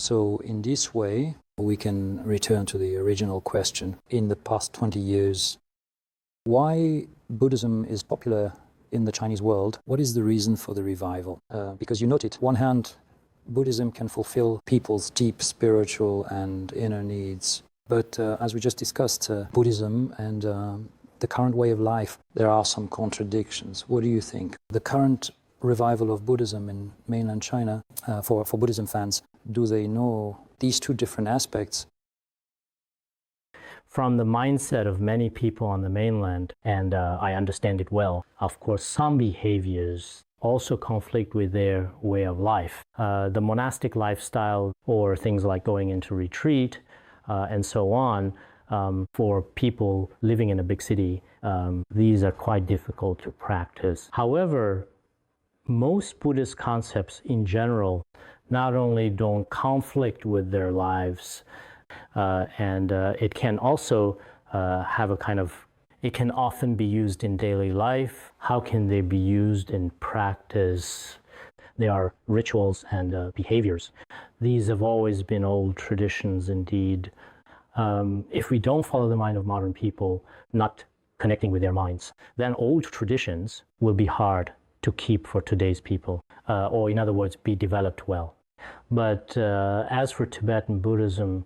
So in this way, we can return to the original question. In the past 20 years, why Buddhism is popular in the Chinese world? What is the reason for the revival? Because you noted, on one hand, Buddhism can fulfill people's deep spiritual and inner needs. But as we just discussed, Buddhism and the current way of life, there are some contradictions. What do you think? The current revival of Buddhism in mainland China, for Buddhism fans, do they know these two different aspects? From the mindset of many people on the mainland, and I understand it well, of course, some behaviors also conflict with their way of life. The monastic lifestyle, or things like going into retreat, and so on, for people living in a big city, these are quite difficult to practice. However, most Buddhist concepts in general not only don't conflict with their lives, and it can also have a kind of, it can often be used in daily life. How can they be used in practice? They are rituals and behaviors. These have always been old traditions indeed. If we don't follow the mind of modern people, not connecting with their minds, then old traditions will be hard to keep for today's people, or in other words, be developed well. But as for Tibetan Buddhism,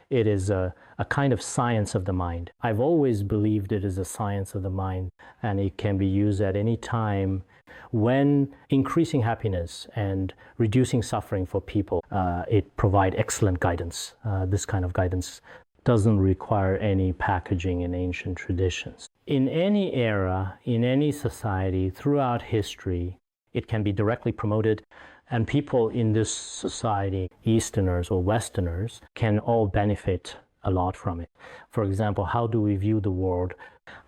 it is a kind of science of the mind. I've always believed it is a science of the mind, and it can be used at any time when increasing happiness and reducing suffering for people. It provides excellent guidance. This kind of guidance doesn't require any packaging in ancient traditions. In any era, in any society, throughout history, it can be directly promoted, and people in this society, Easterners or Westerners, can all benefit a lot from it. For example, how do we view the world?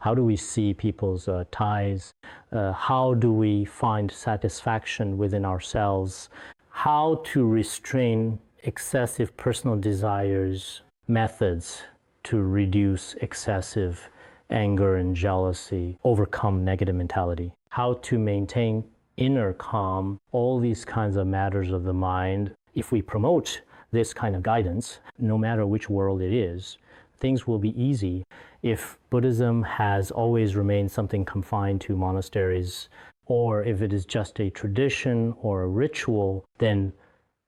How do we see people's ties? How do we find satisfaction within ourselves? How to restrain excessive personal desires, methods to reduce excessive anger and jealousy, overcome negative mentality, how to maintain inner calm, all these kinds of matters of the mind. If we promote this kind of guidance, no matter which world it is, things will be easy. If Buddhism has always remained something confined to monasteries, or if it is just a tradition or a ritual, then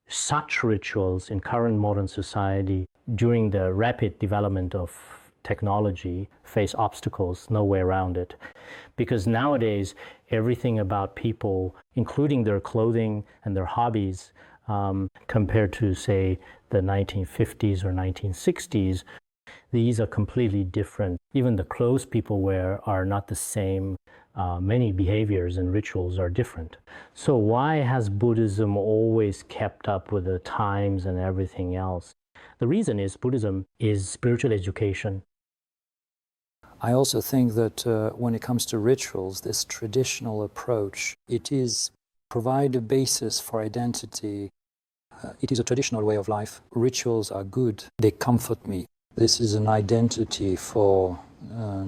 such rituals in current modern society, during the rapid development of technology, face obstacles, no way around it. Because nowadays, everything about people, including their clothing and their hobbies, compared to, say, the 1950s or 1960s, these are completely different. Even the clothes people wear are not the same. Many behaviors and rituals are different. So why has Buddhism always kept up with the times and everything else? The reason is Buddhism is spiritual education. I also think that when it comes to rituals, this traditional approach, it is provide a basis for identity. It is a traditional way of life. Rituals are good. They comfort me. This is an identity for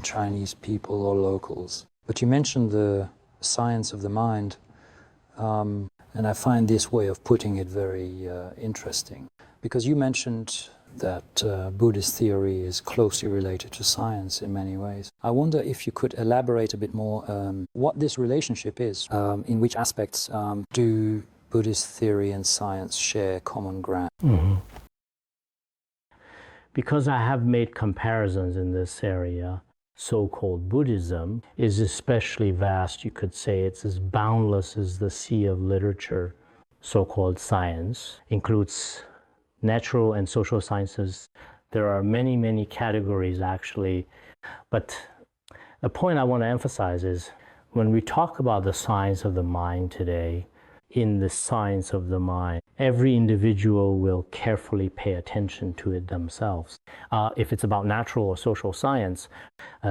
Chinese people or locals. But you mentioned the science of the mind, and I find this way of putting it very interesting. Because you mentioned that Buddhist theory is closely related to science in many ways. I wonder if you could elaborate a bit more what this relationship is. In which aspects do Buddhist theory and science share common ground? Mm-hmm. Because I have made comparisons in this area, so-called Buddhism is especially vast. You could say it's as boundless as the sea of literature. So-called science includes natural and social sciences. There are many, many categories actually. But the point I want to emphasize is when we talk about the science of the mind today, in the science of the mind, every individual will carefully pay attention to it themselves. If it's about natural or social science,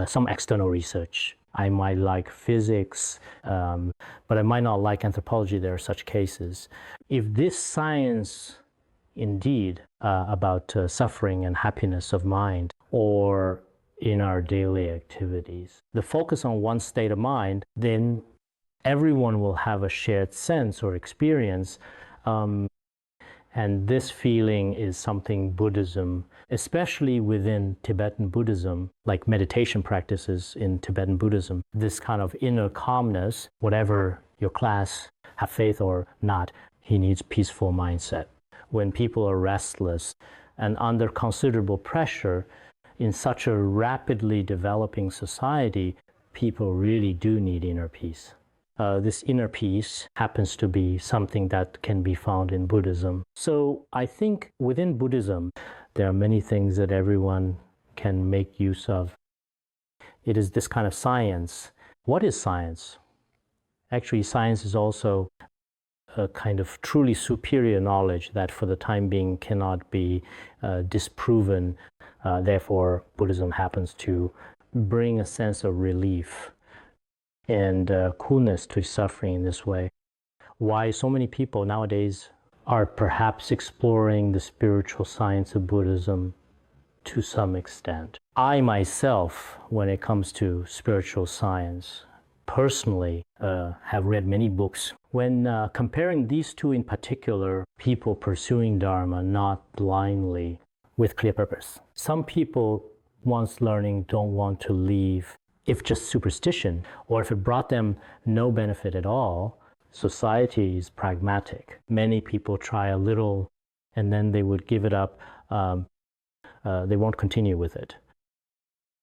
some external research. I might like physics, but I might not like anthropology. There are such cases. If this science indeed about suffering and happiness of mind, or in our daily activities, the focus on one state of mind, then everyone will have a shared sense or experience. And this feeling is something Buddhism, especially within Tibetan Buddhism, like meditation practices in Tibetan Buddhism, this kind of inner calmness, whatever your class, have faith or not, he needs peaceful mindset. When people are restless and under considerable pressure in such a rapidly developing society, people really do need inner peace. This inner peace happens to be something that can be found in Buddhism. So I think within Buddhism, there are many things that everyone can make use of. It is this kind of science. What is science? Actually, science is also a kind of truly superior knowledge that for the time being cannot be disproven. Therefore, Buddhism happens to bring a sense of relief and coolness to suffering in this way. Why so many people nowadays are perhaps exploring the spiritual science of Buddhism to some extent. I myself, when it comes to spiritual science, personally have read many books. When comparing these two in particular, people pursuing Dharma not blindly with clear purpose. Some people, once learning, don't want to leave if just superstition, or if it brought them no benefit at all. Society is pragmatic. Many people try a little and then they would give it up. They won't continue with it.